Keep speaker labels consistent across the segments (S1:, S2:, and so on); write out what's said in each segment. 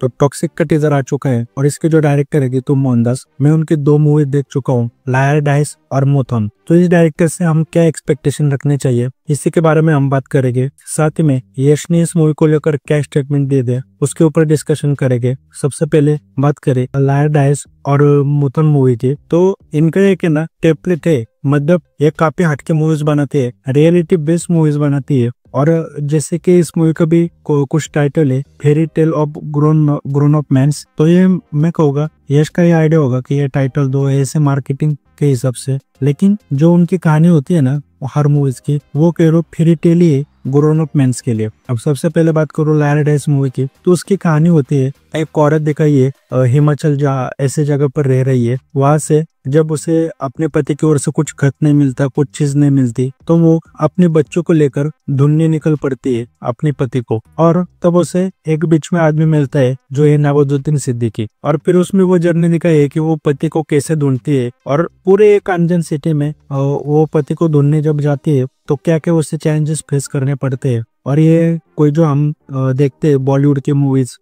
S1: तो टॉक्सिक का टीजर आ चुका है और इसके जो डायरेक्टर है गीतू मोहनदास, मैं उनकी 2 मूवी देख चुका हूँ, लायर डाइस और मुथन। तो इस डायरेक्टर से हम क्या एक्सपेक्टेशन रखने चाहिए, इसी के बारे में हम बात करेंगे। साथ ही में यश ने इस मूवी को लेकर क्या स्टेटमेंट दे दिया उसके ऊपर डिस्कशन करेंगे। सबसे पहले बात करें लायर डाइस और मुथन मूवी की, तो इनका एक है ना टेम्पलेट है, मतलब ये काफी हटके मूवीज बनाती है, रियलिटी बेस्ड मूवीज बनाती है। और जैसे कि इस मूवी का भी कुछ टाइटल है fairy tale of grown up men's, तो ये मैं कहूँगा यश का ये आइडिया होगा कि ये टाइटल दो ऐसे मार्केटिंग के हिसाब से, लेकिन जो उनकी कहानी होती है ना हर मूवीज की, वो कह लो फेरी टेल ही है ग्रोन अप मेंस के लिए। अब सबसे पहले बात करो लायर डाइस मूवी की, तो उसकी कहानी होती है एक औरत दिखाई है हिमाचल जहाँ ऐसे जगह पर रह रही है, वहां से जब उसे अपने पति की ओर से कुछ खत नहीं मिलता, कुछ चीज नहीं मिलती, तो वो अपने बच्चों को लेकर ढूंढने निकल पड़ती है अपने पति को। और तब उसे एक बीच में आदमी मिलता है जो है नवाजुद्दीन सिद्दीकी, और फिर उसमें वो जर्नी दिखाई है कि वो पति को कैसे ढूंढती है, और पूरे एक अनजान सिटी में वो पति को ढूंढने जब जाती है तो क्या क्या उससे चैलेंजेस फेस करने पड़ते हैं। और ये कोई जो हम देखते हैं बॉलीवुड की मूवीज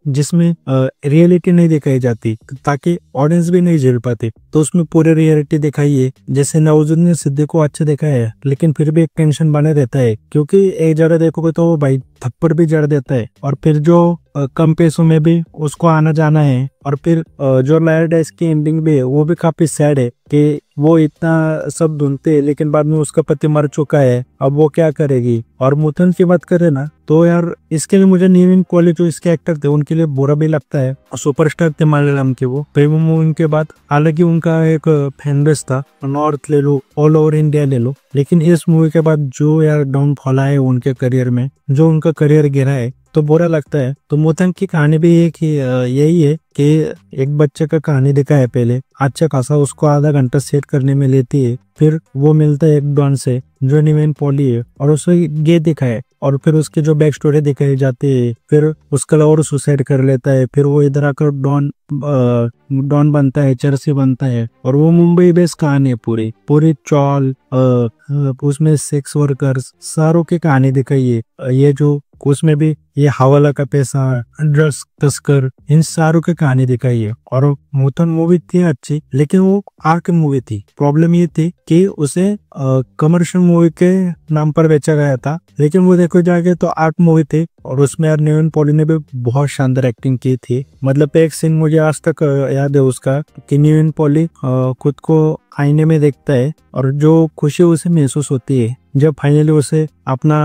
S1: जिसमें रियलिटी नहीं दिखाई जाती ताकि ऑडियंस भी नहीं झेल पाती, तो उसमें पूरी रियलिटी दिखाई है। जैसे नवाजुद्दीन सिद्दीकी को अच्छा दिखाया है, लेकिन फिर भी एक टेंशन बने रहता है, क्योंकि एक जगह देखोगे तो वो भाई थप्पड़ भी जड़ देता है, और फिर जो कम पैसों में भी उसको आना जाना है। और फिर जो लायर डाइस की एंडिंग भी है वो भी काफी सैड है कि वो इतना सब ढूंढते हैं लेकिन बाद में उसका पति मर चुका है, अब वो क्या करेगी। और मुथन की बात करें ना, तो यार इसके लिए मुझे निविन पॉली जो इसके एक्टर थे उनके लिए बुरा भी लगता है, सुपरस्टार थे मलयालम के वो प्रेम मूवी के बाद। हालांकि उनका एक फैन बेस था, नॉर्थ ले लो ऑल ओवर इंडिया ले लो, लेकिन इस मूवी के बाद जो यार डाउनफॉल आया उनके करियर में, जो उनका करियर गिरा है, तो बुरा लगता है। तो मुथन की कहानी भी एक ही यही है कि एक बच्चे का कहानी दिखा है पहले अच्छा खासा, उसको आधा घंटा सेट करने में लेती है, फिर वो मिलता है एक डॉन से जो निवेन पॉली है और उसे ये दिखा है, और फिर उसकी जो बैक स्टोरी दिखाई जाती है, फिर उसका और सुसाइड कर लेता है, फिर वो इधर आकर डॉन बनता है, चर्सी बनता है, और वो मुंबई बेस्ड कहानी है पूरी पूरी चौल उसमें सेक्स वर्कर्स सारों की कहानी दिखाई है। ये जो उसमें भी ये हवाला का पैसा, ड्रग्स तस्कर, इन सारों की कहानी दिखाई है। और मुथन मूवी थी अच्छी, लेकिन वो आर्ट मूवी थी। प्रॉब्लम ये थी कि उसे कमर्शियल मूवी के नाम पर बेचा गया था, लेकिन वो देखो जाके तो आर्ट मूवी थी। और उसमें यार निविन पॉली ने भी बहुत शानदार एक्टिंग की थी। मतलब एक सीन मुझे आज तक याद है उसका कि निविन पॉली खुद को आईने में देखता है और जो खुशी उसे महसूस होती है जब फाइनली उसे अपना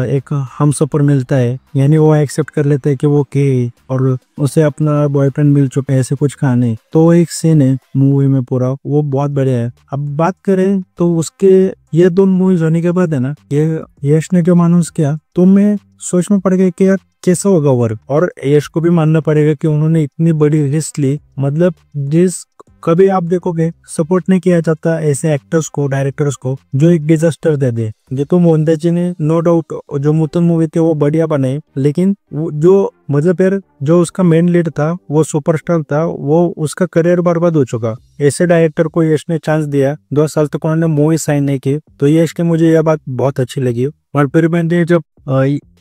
S1: एक हमसफर मिलता है, यानी वो एक्सेप्ट कर लेता है कि वो के और उसे अपना बॉयफ्रेंड मिल चुका है, ऐसे कुछ कहानी। तो एक सीन है मूवी में पूरा, वो बहुत बढ़िया है। अब बात करें तो उसके ये 2 मूवीज होने के बाद है ना, ये यश ने जो अनाउंस किया, तो मैं सोच में पड़ गया कि यार कैसा होगा वर्क। और यश को भी मानना पड़ेगा कि उन्होंने इतनी बड़ी रिस्क ली, मतलब जिस कभी आप देखोगे सपोर्ट नहीं किया जाता ऐसे एक्टर्स को, डायरेक्टर्स को जो एक डिजास्टर दे दे। गीतू मोहनदास जी ने नो डाउट जो मुथन मूवी थी वो बढ़िया बनाई, लेकिन वो जो मतलब यार जो उसका मेन लीड था वो सुपरस्टार था, वो उसका करियर बर्बाद हो चुका। ऐसे डायरेक्टर को यश ने चांस दिया, 2 साल तक उन्होंने मूवी साइन नहीं की, तो यश की मुझे यह बात बहुत अच्छी लगी। और फिर मैंने जब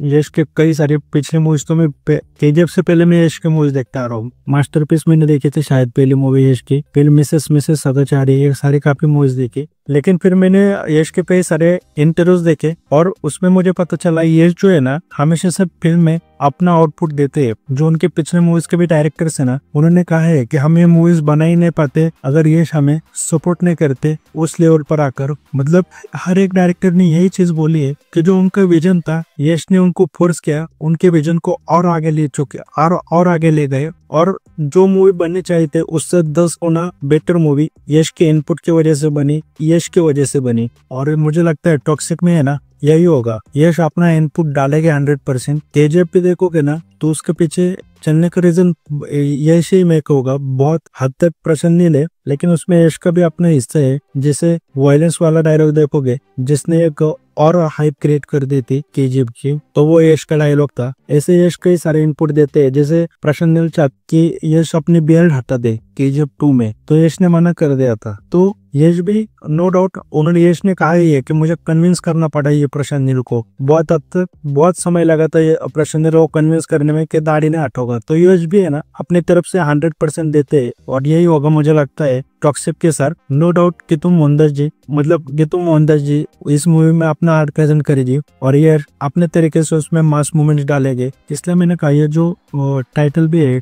S1: यश के कई सारे पिछले मूवीज, तो मैं केजीएफ से पहले मैं यश के मूवीज देखता आ रहा हूँ। मास्टरपीस मैंने देखी थी शायद पहली मूवी यश की, फिर मिसेस सदाचारी, ये सारी काफी मूवीज देखी। लेकिन फिर मैंने यश के कई सारे इंटरव्यूज देखे और उसमें मुझे पता चला यश जो है ना हमेशा से फिल्म में अपना आउटपुट देते हैं। जो उनके पिछले मूवीज के भी डायरेक्टर्स है ना, उन्होंने कहा है कि हम ये मूवीज बना ही नहीं पाते अगर यश हमें सपोर्ट नहीं करते उस लेवल पर आकर। मतलब हर एक डायरेक्टर ने यही चीज बोली है कि जो उनका विजन था यश ने उनको फोर्स किया, उनके विजन को और आगे ले चुके और आगे ले गए, और जो मूवी बननी चाहिए थे उससे 10 गुना बेटर मूवी यश के इनपुट की वजह से बनी, यश की वजह से बनी। और मुझे लगता है टॉक्सिक में है ना यही होगा, यश अपना इनपुट डालेंगे 100%। केजीएफ पे देखोगे ना तो उसके पीछे चलने का रीजन यश ही मेक होगा, बहुत हद तक प्रसन्न नहीं ले, लेकिन उसमें यश का भी अपना हिस्सा है। जैसे वायलेंस वाला डायलॉग देखोगे जिसने एक और हाइप क्रिएट कर दी थी केजीएफ की, तो वो यश का डायलॉग था। ऐसे यश कई सारे इनपुट देते हैं, जैसे प्रसन्न चाहत कि यश अपनी बेल्ट हटा दे केजीएफ 2 में, तो यश ने मना कर दिया था। तो यश भी नो डाउट उन्होंने यश ने कहा ही है कि मुझे कन्विंस करना पड़ा ये प्रशांत नील को, बहुत हद तक बहुत समय लगा था ये प्रशांत नील को कन्विंस करने में कि दाढ़ी ने हटोगा। तो यश भी है ना अपनी तरफ से 100% देते हैं और यही होगा मुझे लगता है टॉक्सिक के सर। नो डाउट कि तुम मोहनदास जी मतलब कि तुम मोहनदास जी इस मूवी में अपना आर्ट प्रेजेंट करेगी और ये अपने तरीके से उसमें मास मूवमेंट डालेंगे। इसलिए मैंने कहा ये जो टाइटल भी है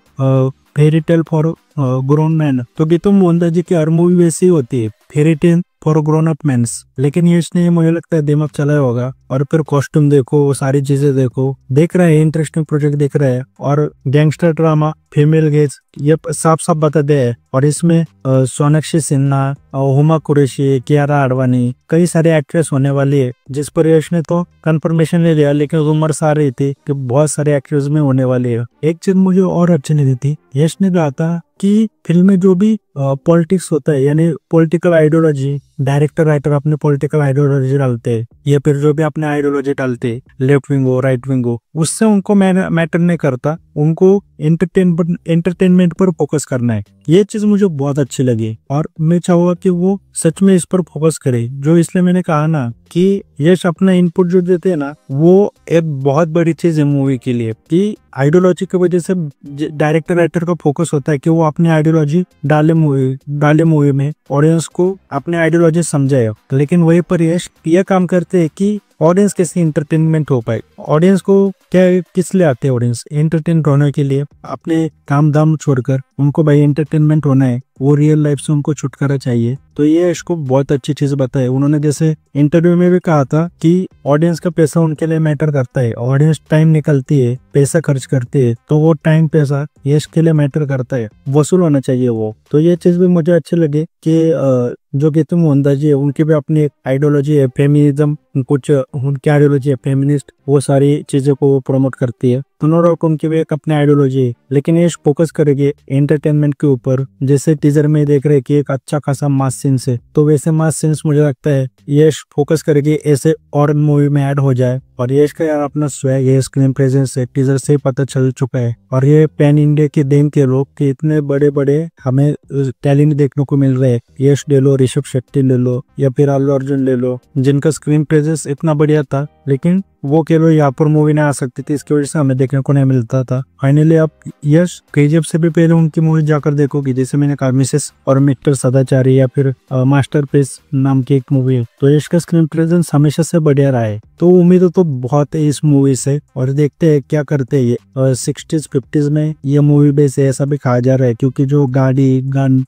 S1: fairy tale for grown man, तो गीतम मोहनदास जी की हर मूवी वैसी होती है, fairy tale for grown up men's. लेकिन ये इसने मुझे लगता है दिमाग चलाया होगा और फिर कॉस्ट्यूम देखो, वो सारी चीजें देखो, देख रहे हैं इंटरेस्टिंग प्रोजेक्ट देख रहे हैं और गैंगस्टर ड्रामा, फीमेल गेज ये साफ साफ बता दे है। और इसमें सोनाक्षी सिन्हा, हुमा कुरैशी, कियारा आडवाणी कई सारे एक्ट्रेस होने वाली है, जिस पर यश ने तो कंफर्मेशन ले लिया, लेकिन रूमर्स आ रही थी कि बहुत सारे एक्ट्रेस में होने वाली है। एक चीज मुझे और अच्छी नहीं थी, यश ने कहा था कि फिल्म में जो भी पॉलिटिक्स होता है यानी पॉलिटिकल आइडियोलॉजी, डायरेक्टर राइटर अपने पॉलिटिकल आइडियोलॉजी डालते हैं या फिर जो भी अपने आइडियोलॉजी डालते हैं, लेफ्ट विंग हो राइट विंग हो, उससे उनको मैटर नहीं करता, उनको एंटरटेनमेंट पर फोकस करना है। ये चीज मुझे बहुत अच्छी लगी और मैं चाहूंगा कि वो सच में इस पर फोकस करे। जो इसलिए मैंने कहा ना कि यश अपना इनपुट जो देते हैं ना वो एक बहुत बड़ी चीज है मूवी के लिए, कि आइडियोलॉजी की वजह से डायरेक्टर राइटर का फोकस होता है कि वो अपनी आइडियोलॉजी डाले मूवी में, ऑडियंस को अपने आइडियोलॉजी समझाए। लेकिन वही पर यश ये काम करते हैं कि ऑडियंस कैसे इंटरटेनमेंट हो पाए। ऑडियंस को क्या किस लिए आते हैं, ऑडियंस एंटरटेन होने के लिए, अपने काम दाम छोड़कर उनको भाई एंटरटेनमेंट होना है, वो रियल लाइफ से उनको छुटकारा चाहिए। तो ये इसको बहुत अच्छी चीज बताए उन्होंने। जैसे इंटरव्यू में भी कहा था कि ऑडियंस का पैसा उनके लिए मैटर करता है, ऑडियंस टाइम निकलती है, पैसा खर्च करती है, तो वो टाइम पैसा यश के लिए मैटर करता है, वसूल होना चाहिए वो। तो ये चीज भी मुझे अच्छी लगी कि जो गीतम मोहनदास जी है उनकी भी अपनी एक आइडियोलॉजी है, फेमिनिज्म, कुछ उनकी आइडियोलॉजी है फेमिनिस्ट, वो सारी चीजों को प्रमोट करती है। तो नो डाउट उनकी भी एक अपनी आइडियोलॉजी है, लेकिन ये फोकस करेगी एंटरटेनमेंट के ऊपर। जैसे टीजर में देख रहे कि एक अच्छा खासा मास सीन्स है, तो वैसे मास सीन्स मुझे लगता है ये फोकस करेगी ऐसे और मूवी में ऐड हो जाए। और यश का यार अपना स्वैग है, स्क्रीन प्रेजेंस है, टीजर से पता चल चुका है। और ये पैन इंडिया की देन के लोग कि इतने बड़े बड़े हमें टैलेंट देखने को मिल रहे हैं, यश ले लो, ऋषभ शेट्टी ले लो या फिर अल्लू अर्जुन ले लो, जिनका स्क्रीन प्रेजेंस इतना बढ़िया था, लेकिन वो केवल यहाँ पर मूवी नहीं आ सकती थी, इसकी वजह से हमें देखने को नहीं मिलता था। फाइनली आप यश केजीएफ से भी पहले उनकी मूवी जाकर देखोगी, जैसे मैंने कहा मिसेस और मिस्टर सदाचारी या फिर मास्टरपीस नाम की एक मूवी है, तो यश का स्क्रीन प्रेजेंस हमेशा से बढ़िया रहा है। तो उम्मीद तो बहुत है इस मूवी से, और देखते हैं क्या करते हैं ये। 60s 50s में ये मूवी बेस है ऐसा भी कहा जा रहा है, क्योंकि जो गाड़ी गन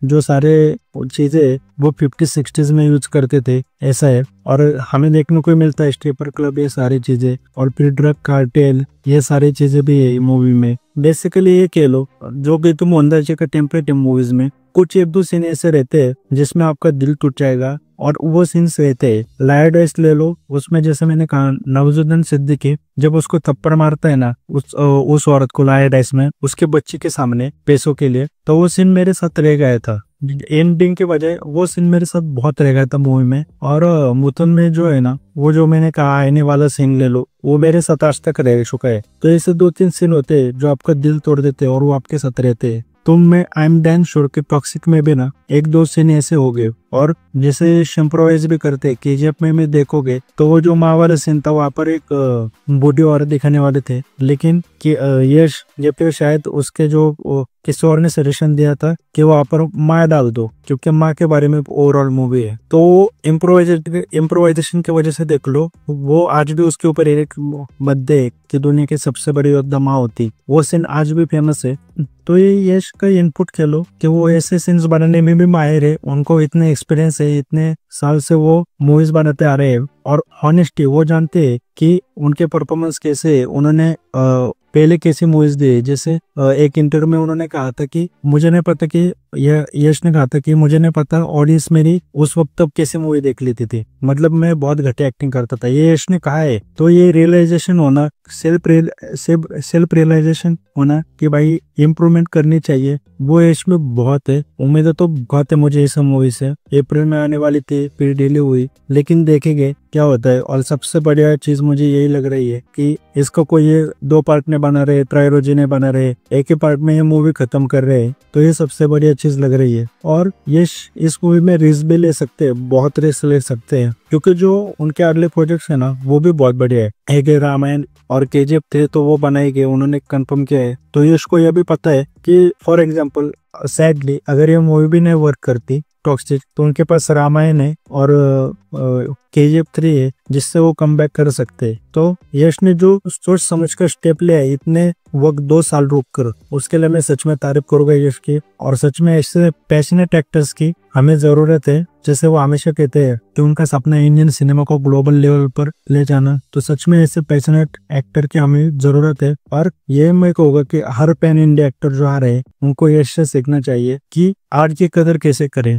S1: जो सारे चीजें वो 50s 60s में यूज करते थे ऐसा है। और हमें देखने को मिलता है स्ट्रिपर क्लब, ये सारी चीजें, और फिर ड्रग कार्टेल, ये सारी चीजें भी है मूवी में। बेसिकली ये कह लो जो कि तुम मोहनदास जी का टेम्पलेट मूवीज में कुछ एक दो सीन ऐसे रहते हैं जिसमें आपका दिल टूट जाएगा, और वो सीन्स रहते हैं। लायर डाइस ले लो, उसमें जैसे मैंने कहा नवाजुद्दीन सिद्दीकी जब उसको थप्पड़ मारता है ना उस औरत को लायर डाइस में उसके बच्चे के सामने पैसों के लिए, तो वो सीन मेरे साथ रह गया था। एंडिंग के बजाय वो सीन मेरे साथ बहुत रह गया था मूवी में। और मुतन में जो है ना वो जो मैंने कहा आईने वाला सीन ले लो, वो मेरे साथ आज तक रह चुका है। तो ऐसे 2-3 सीन होते हैं जो आपका दिल तोड़ देते हैं और वो आपके साथ रहते हैं। तुम में आई एम डैन श्योर के टॉक्सिक में भी ना 1-2 सीन ऐसे हो गए। और जैसे शम्प्रोवाइज भी करते हैं केजीएफ में देखोगे तो वो जो माँ वाला सीन था वहाँ पर एक बूढ़ी औरत दिखाने वाले थे, लेकिन यश या फिर शायद उसके जो किसी और ने सजेशन दिया था कि वहाँ पर माँ डाल दो, क्योंकि माँ के बारे में ओवरऑल मूवी है। तो इम्प्रोवाइजेशन की वजह से देख लो, वो आज भी उसके ऊपर एक मध्य कि दुनिया की सबसे बड़ी योद्धा माँ होती, वो सीन आज भी फेमस है। तो ये यश का इनपुट कह लो कि वो ऐसे सीन्स बनाने में भी माहिर है, उनको इतने एक्सपीरियंस है, इतने साल से वो मूवीज बनाते आ रहे हैं, और ऑनेस्टी वो जानते हैं कि उनके परफॉर्मेंस कैसे है, उन्होंने पहले कैसी मूवीज दी। जैसे एक इंटरव्यू में उन्होंने कहा था कि मुझे नहीं पता कि यश ने कहा था कि मुझे नहीं पता ऑडियंस मेरी उस वक्त तब कैसी मूवी देख लेती थी, मतलब मैं बहुत घटिया एक्टिंग करता था, ये यश ने कहा है। तो ये रियलाइजेशन होना, सेल्फ रियलाइजेशन होना कि भाई इम्प्रूवमेंट करनी चाहिए, वो यश में बहुत है। उम्मीद तो बहुत है मुझे इस मूवी से। अप्रैल में आने वाली थी थी फिर डिले हुई, लेकिन देखेंगे क्या होता है। और सबसे बढ़िया चीज मुझे यही लग रही है कि इसको कोई ये 2 पार्ट में बना रहे, ट्रायोलॉजी ने बना रहे, एक ही पार्ट में ये मूवी खत्म कर रहे हैं, तो ये सबसे बढ़िया चीज लग रही है। और ये इस मूवी में रिस्क भी ले सकते हैं, बहुत रिस्क ले सकते हैं, क्योंकि जो उनके अगले प्रोजेक्ट्स है ना वो भी बहुत बढ़िया है। एक रामायण और केजीएफ थे तो वो बनाए गए, उन्होंने कंफर्म किया है। तो यश को यह भी पता है कि फॉर एग्जांपल सैडली अगर ये मूवी भी नहीं वर्क करती टॉक्सिक, तो उनके पास रामायण है और केजीएफ 3 है जिससे वो कम बैक कर सकते हैं। तो यश ने जो सोच समझ कर स्टेप लिया है, इतने वक्त 2 साल रुक कर, उसके लिए मैं सच में तारीफ करूंगा यश की। और सच में ऐसे पैशनेट एक्टर्स की हमें जरूरत है। जैसे वो हमेशा कहते हैं कि उनका सपना इंडियन सिनेमा को ग्लोबल लेवल पर ले जाना, तो सच में ऐसे पैशनेट एक्टर की हमें जरूरत है। और ये मैं कहूँगा कि हर पैन इंडिया एक्टर जो आ रहे हैं उनको यश से सीखना चाहिए कि आर्ट की कदर कैसे करें,